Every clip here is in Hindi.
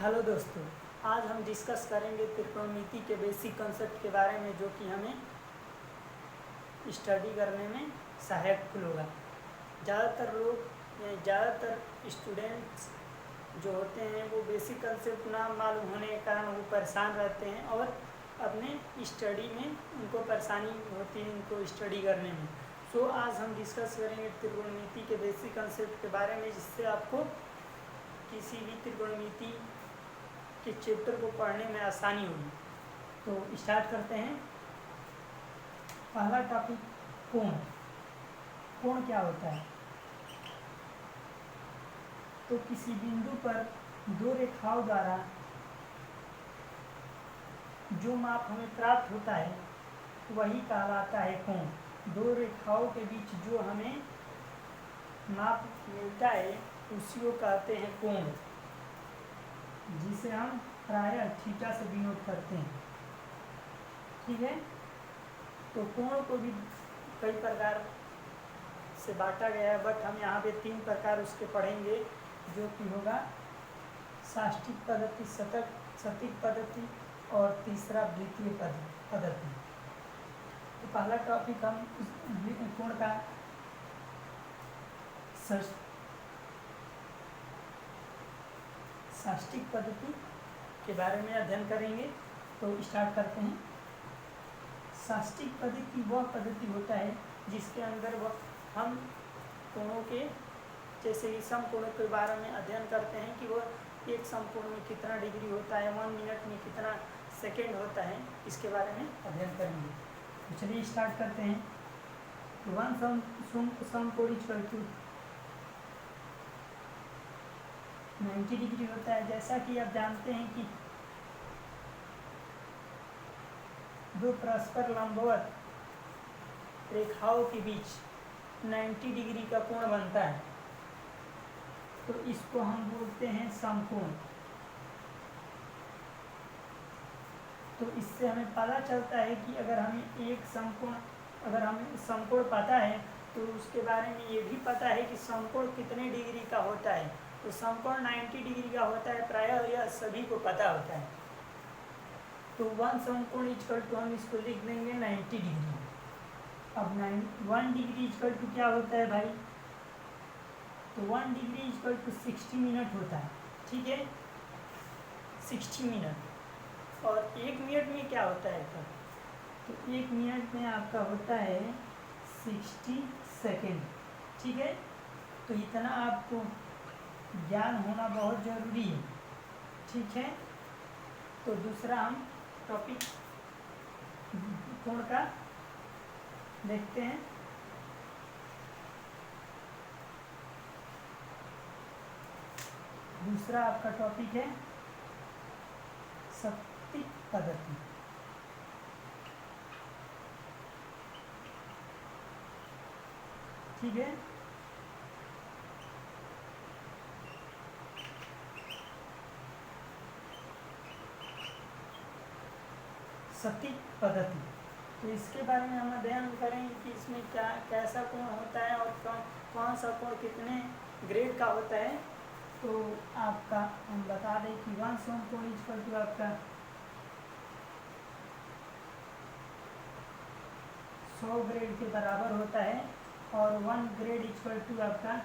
हेलो दोस्तों, आज हम डिस्कस करेंगे त्रिकोणमिति के बेसिक कंसेप्ट के बारे में, जो कि हमें स्टडी करने में सहायक होगा। ज़्यादातर स्टूडेंट्स जो होते हैं वो बेसिक कंसेप्ट ना मालूम होने के कारण वो परेशान रहते हैं और अपने स्टडी में उनको परेशानी होती है इनको स्टडी करने में। सो आज हम डिस्कस करेंगे त्रिकोणमिति के बेसिक कंसेप्ट के बारे में, जिससे आपको किसी भी त्रिकोणमिति के चैप्टर को पढ़ने में आसानी होगी। तो स्टार्ट करते हैं। पहला टॉपिक, कोण। कोण क्या होता है? तो किसी बिंदु पर दो रेखाओं द्वारा जो माप हमें प्राप्त होता है वही कहलाता है कोण। दो रेखाओं के बीच जो हमें माप मिलता है उसी को कहते हैं कोण, जिसे हम प्रायः थीटा से डिनोट करते हैं। ठीक है, तो कोण को भी कई प्रकार से बांटा गया है, बट हम यहाँ पे 3 प्रकार उसके पढ़ेंगे, जो कि होगा साष्टिक पद्धति, सतिक पद्धति और तीसरा वृत्तीय पद्धति। तो पहला टॉपिक हम कोण का साष्टिक पद्धति के बारे में अध्ययन करेंगे। तो स्टार्ट करते हैं। साष्टिक पद्धति वह पद्धति होता है जिसके अंदर हम कोणों के, जैसे कि समकोणों के बारे में अध्ययन करते हैं कि वह एक समकोण में कितना डिग्री होता है, 1 मिनट में कितना सेकेंड होता है, इसके बारे में अध्ययन करेंगे। तो चलिए स्टार्ट करते हैं। तो वन समकोण इक्वल टू 90 डिग्री होता है। जैसा कि आप जानते हैं कि दो परस्पर लंबवत रेखाओं के बीच 90 डिग्री का कोण बनता है, तो इसको हम बोलते हैं समकोण। तो इससे हमें पता चलता है कि अगर हमें समकोण पता है तो उसके बारे में ये भी पता है कि समकोण कितने डिग्री का होता है। तो समकोण 90 डिग्री का होता है, प्रायः यह सभी को पता होता है। तो 1 समकोण इक्वल टू हम इसको लिख देंगे 90 डिग्री। अब 1 डिग्री इक्वल टू क्या होता है भाई? तो 1 डिग्री इक्वल टू 60 मिनट होता है। ठीक है, 60 मिनट। और 1 मिनट में क्या होता है आपका? तो 1 मिनट में आपका होता है 60 सेकेंड। ठीक है, तो इतना आपको ज्ञान होना बहुत जरूरी है। ठीक है, तो दूसरा हम टॉपिक कोण का देखते हैं। दूसरा आपका टॉपिक है सतिक पद्धति। ठीक है, सतिक पद्धति। तो इसके बारे में हम अध्ययन करेंगे कि इसमें कैसा कोण होता है और कौन सा कोण कितने ग्रेड का होता है। तो आपका हम बता दें कि 1 समकोण इक्वल टू आपका 100 ग्रेड के बराबर होता है, और 1 ग्रेड इक्वल टू आपका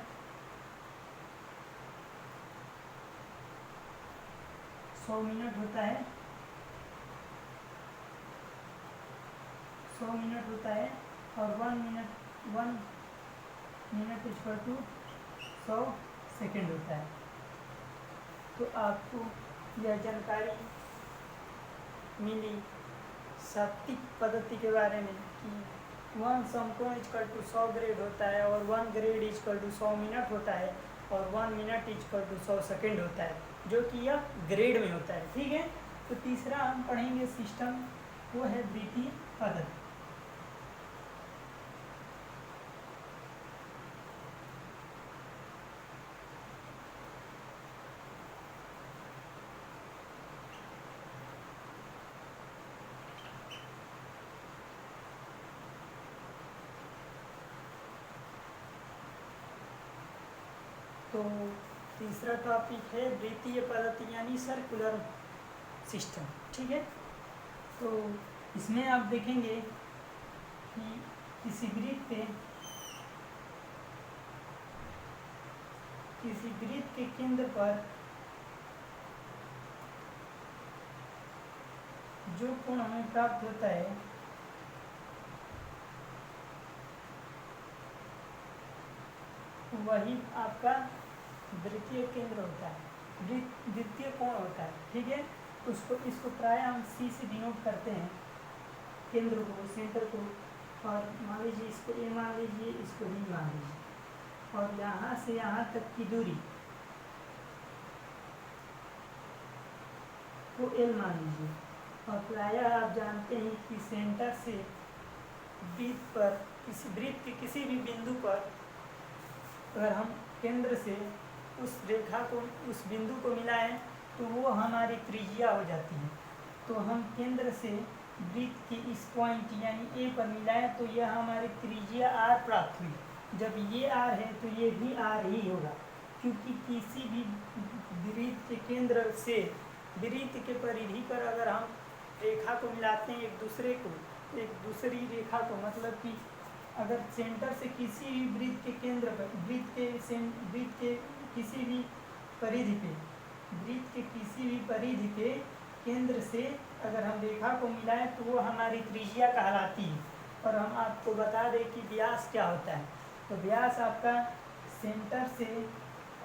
100 मिनट होता है। 100 मिनट होता है, और 1 मिनट इक्वल टू 100 सेकेंड होता है। तो आपको यह जानकारी मिली सतिक पद्धति के बारे में कि 1 समकोण इक्वल टू 100 ग्रेड होता है, और 1 ग्रेड इक्वल टू 100 मिनट होता है, और 1 मिनट इक्वल टू 100 सेकेंड होता है, जो कि यह ग्रेड में होता है। ठीक है, तो तीसरा हम पढ़ेंगे सिस्टम, वो है वृत्तीय पद्धति। तो तीसरा टॉपिक है वृत्तीय पद्धति यानी सर्कुलर सिस्टम। ठीक है, तो इसमें आप देखेंगे कि किसी वृत्त के केंद्र पर जो कोण हमें प्राप्त होता है वही आपका वृत्तीय केंद्र होता है, वृत्तीय कोण होता है। ठीक है, इसको प्राय हम C से डिनोट करते हैं, केंद्र को, सेंटर को। और मान लीजिए इसको A मान लीजिए, इसको B मान लीजिए, और यहाँ से यहाँ तक की दूरी को L मान लीजिए। और प्रायः आप जानते हैं कि सेंटर से वृत्त पर, वृत्त के किसी भी बिंदु पर अगर हम केंद्र से उस रेखा को, उस बिंदु को मिलाएं तो वो हमारी त्रिज्या हो जाती है। तो हम केंद्र से वृत्त के इस पॉइंट यानी A पर मिलाएं तो यह हमारी त्रिज्या R प्राप्त हुई। जब ये R है तो ये भी R ही होगा, क्योंकि किसी भी वृत्त के केंद्र से वृत्त के परिधि पर अगर हम रेखा को मिलाते हैं एक दूसरी रेखा को, मतलब कि अगर सेंटर से किसी भी वृत्त के केंद्र पर, वृत्त के किसी भी परिधि पे, वृत्त के किसी भी परिधि के केंद्र से अगर हम रेखा को मिलाएं तो वो हमारी त्रिज्या कहलाती है। और हम आपको बता दें कि व्यास क्या होता है। तो व्यास आपका सेंटर से,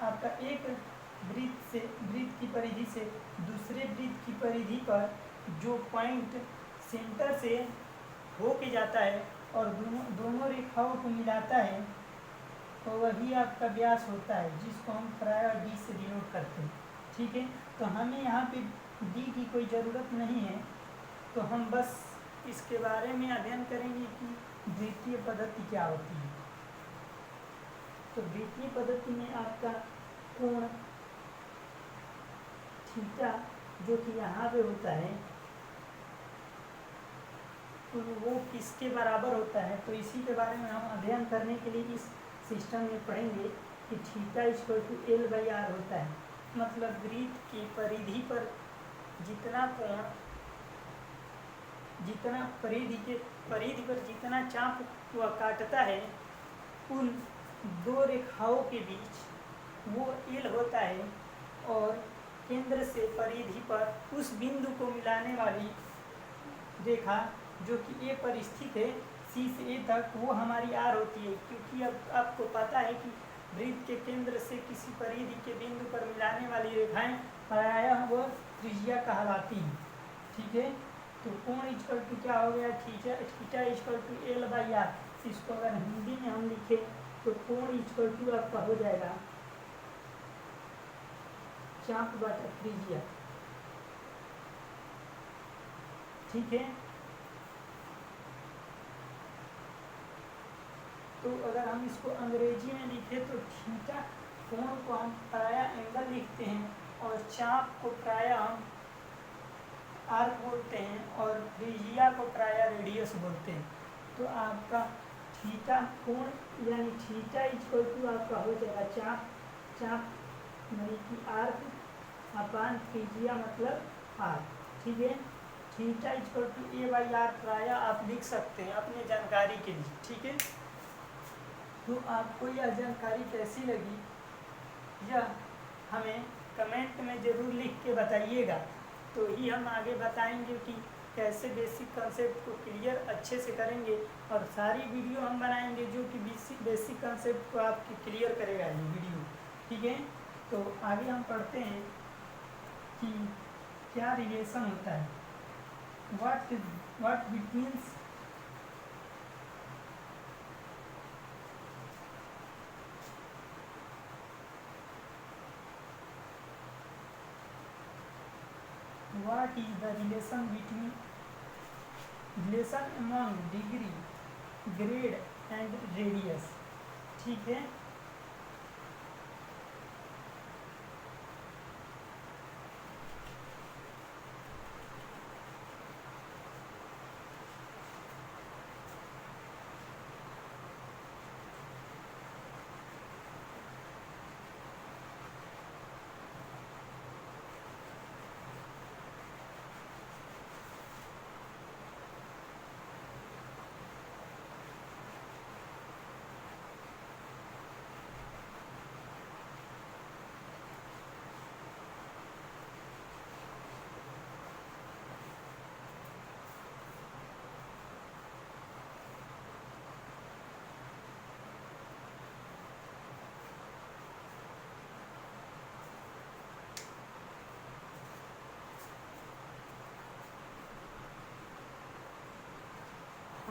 आपका एक वृत्त की परिधि से दूसरे वृत्त की परिधि पर जो पॉइंट सेंटर से होके जाता है और दोनों रेखाओं को मिलाता है तो वही आपका व्यास होता है, जिसको हम प्रायः D से डिनोट करते हैं। ठीक है, तो हमें यहाँ पे D की कोई ज़रूरत नहीं है, तो हम बस इसके बारे में अध्ययन करेंगे कि वृत्तीय पद्धति क्या होती है। तो वृत्तीय पद्धति में आपका कोण थीटा जो कि यहाँ पे होता है तो वो किसके बराबर होता है, तो इसी के बारे में हम अध्ययन करने के लिए इस सिस्टम में पढ़ेंगे कि थीटा इक्वल टू L/R होता है। मतलब वृत्त की परिधि पर जितना कोण, जितना परिधि पर जितना चाप वह काटता है, उन दो रेखाओं के बीच वो L होता है। और केंद्र से परिधि पर उस बिंदु को मिलाने वाली रेखा जो कि A पर स्थित है, C से A तक, वो हमारी R होती है। क्योंकि अब आपको पता है कि वृत्त के केंद्र से किसी परिधि के बिंदु पर मिलाने वाली रेखाएं प्रायः वह त्रिज्या कहलाती हैं। ठीक है, तो कोण इक्वल टू क्या हो गया, थीटा इक्वल टू L/R। इसको अगर हिंदी में हम लिखे तो कोण इक्वल टू आपका हो जाएगा चाप बटा त्रिज्या। ठीक है, तो अगर हम इसको अंग्रेजी में लिखे तो थीटा कोण को हम प्रायः एंगल लिखते हैं और चाप को प्रायः हम आर्क बोलते हैं और त्रिज्या को प्रायः रेडियस बोलते हैं। तो आपका थीटा कोण यानी थीटा इक्वल टू आपका हो जाएगा चाप यानी कि आर्क अपान त्रिज्या मतलब आर। ठीक है, थीटा इक्वल टू A/R प्रायः आप लिख सकते हैं अपने जानकारी के लिए। ठीक है, तो आपको यह जानकारी कैसी लगी यह हमें कमेंट में ज़रूर लिख के बताइएगा, तो ही हम आगे बताएंगे कि कैसे बेसिक कंसेप्ट को क्लियर अच्छे से करेंगे। और सारी वीडियो हम बनाएंगे जो कि बेसिक कंसेप्ट को आपकी क्लियर करेगा ये वीडियो। ठीक है, तो आगे हम पढ़ते हैं कि क्या रिलेशन होता है, what बिटवीन्स what is the relation among degree, grade and radius। ठीक है,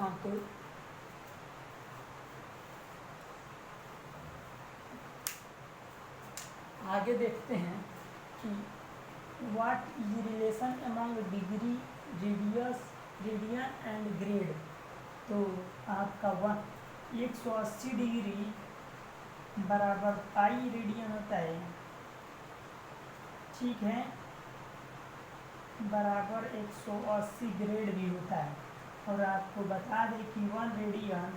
हाँ, तो आगे देखते हैं कि what is relation among degree, radius, radian and grade. तो आपका 180 डिग्री बराबर पाई रेडियन होता है, ठीक है, बराबर 180 ग्रेड भी होता है। और आपको बता दें कि 1 radian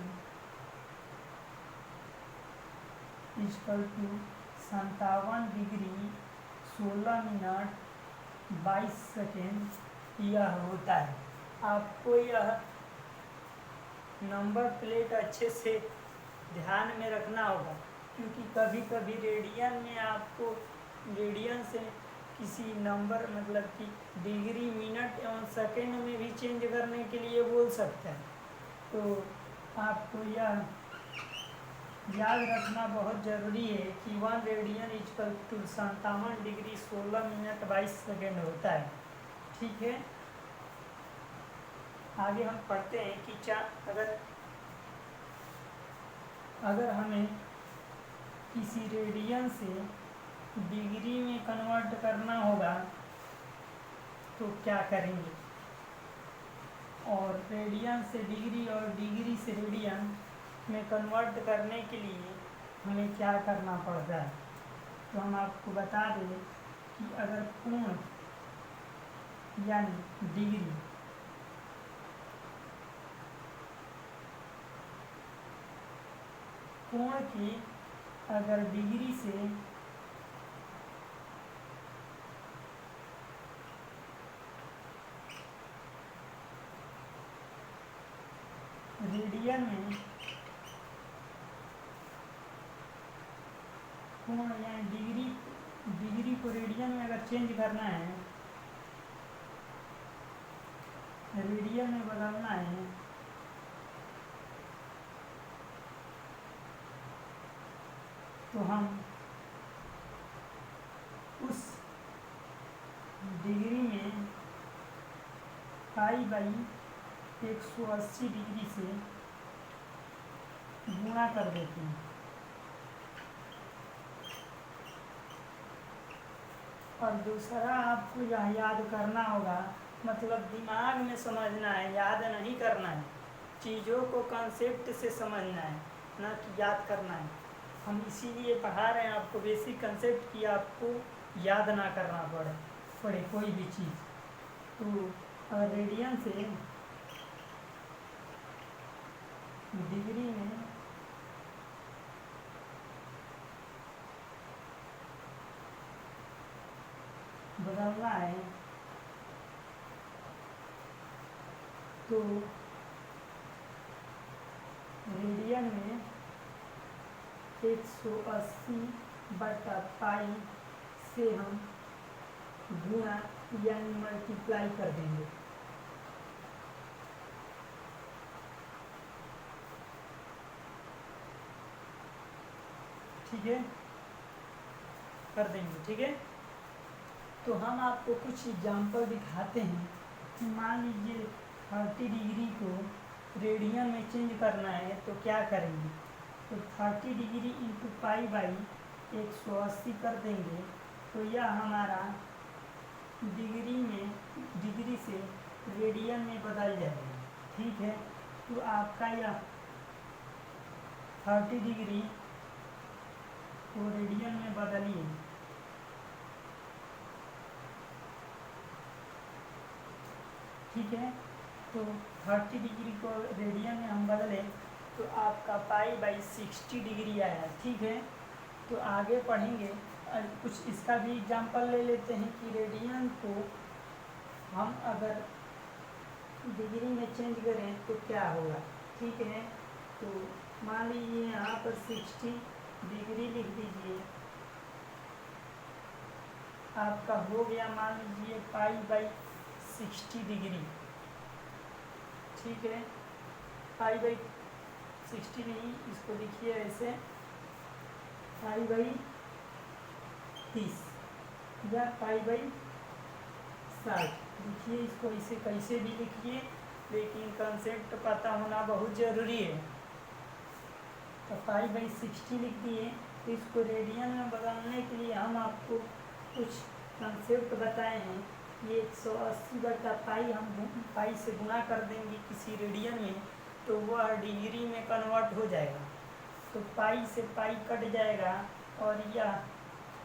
equal to 57 degree 16 minute 22 second यह होता है। आपको यह नंबर प्लेट अच्छे से ध्यान में रखना होगा, क्योंकि कभी कभी रेडियन में आपको रेडियन से किसी नंबर मतलब कि डिग्री, मिनट एवं सेकेंड में भी चेंज करने के लिए बोल सकता है। तो आपको यह याद रखना बहुत ज़रूरी है कि 1 radian equal to 57 degree 16 minute 22 second होता है, ठीक है। आगे हम पढ़ते हैं कि अगर हमें किसी रेडियन से डिग्री में कन्वर्ट करना होगा तो क्या करेंगे, और रेडियन से डिग्री और डिग्री से रेडियन में कन्वर्ट करने के लिए हमें क्या करना पड़ता है। तो हम आपको बता दें कि अगर पूर्ण यानी डिग्री कोण की अगर डिग्री से रेडियन में कोण यानी डिग्री को रेडियन में अगर चेंज करना है, रेडियन में बदलना है, तो हम उस डिग्री में पाई बाई 180 डिग्री से गुणा कर देते हैं। और दूसरा आपको यह याद करना होगा, मतलब दिमाग में समझना है, याद नहीं करना है, चीज़ों को कंसेप्ट से समझना है, ना कि याद करना है। हम इसीलिए पढ़ा रहे हैं आपको बेसिक कंसेप्ट की आपको याद ना करना पड़े कोई भी चीज़। तो रेडियन से डिग्री में बदलना है तो रेडियन में 180 बटा पाई से हम गुणा यानी मल्टीप्लाई कर देंगे, ठीक है, कर देंगे, ठीक है। तो हम आपको कुछ एग्जाम्पल दिखाते हैं कि मान लीजिए 30 डिग्री को रेडियन में चेंज करना है तो क्या करेंगे। तो 30 डिग्री इंटू पाई बाई 180 कर देंगे, तो यह हमारा डिग्री से रेडियन में बदल जाएगा, ठीक है। तो आपका यह 30 डिग्री को रेडियन में बदलिए, ठीक है। तो 30 डिग्री को रेडियन में हम बदले तो आपका पाई बाई 60 डिग्री आया, ठीक है। तो आगे पढ़ेंगे कुछ इसका भी एग्जाम्पल ले लेते हैं कि रेडियन को हम अगर डिग्री में चेंज करें तो क्या होगा, ठीक है। तो मान लीजिए यहाँ पर 60 डिग्री लिख दीजिए, आपका हो गया मान लीजिए पाई बाई 60 डिग्री, ठीक है। पाई बाई 60 नहीं, इसको लिखिए ऐसे पाई बाई 30 या पाई बाई 60 लिखिए, इसको इसे कैसे भी लिखिए, लेकिन कंसेप्ट पता होना बहुत ज़रूरी है। तो 5/60 लिख दिए। तो इसको रेडियन में बदलने के लिए हम आपको कुछ कंसेप्ट बताए हैं। ये 180/पाई हम पाई से गुणा कर देंगे किसी रेडियन में, तो वह डिग्री में कन्वर्ट हो जाएगा। तो पाई से पाई कट जाएगा और यह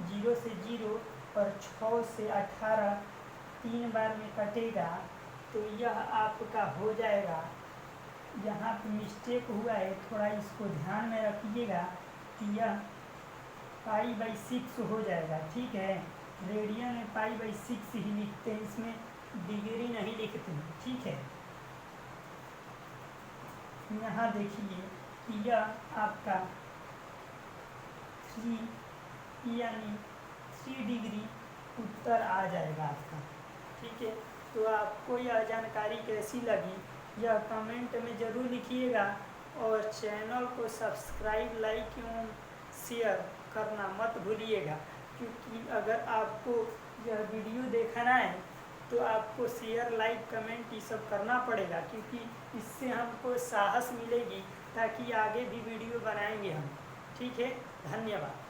0 से 0 और 6 से 18 3 बार में कटेगा। तो यह आपका हो जाएगा। यहाँ पे मिस्टेक हुआ है, थोड़ा इसको ध्यान में रखिएगा कि यह π/6 हो जाएगा। ठीक है, रेडियन में π/6 ही लिखते हैं, इसमें डिग्री नहीं लिखते हैं। ठीक है, यहाँ देखिए कि यह आपका 3 यानी 3 डिग्री उत्तर आ जाएगा आपका। ठीक है, तो आपको यह जानकारी कैसी लगी यह कमेंट में ज़रूर लिखिएगा और चैनल को सब्सक्राइब, लाइक एवं शेयर करना मत भूलिएगा, क्योंकि अगर आपको यह वीडियो देखना है तो आपको शेयर, लाइक, कमेंट ये सब करना पड़ेगा, क्योंकि इससे हमको साहस मिलेगी ताकि आगे भी वीडियो बनाएंगे हम। ठीक है, धन्यवाद।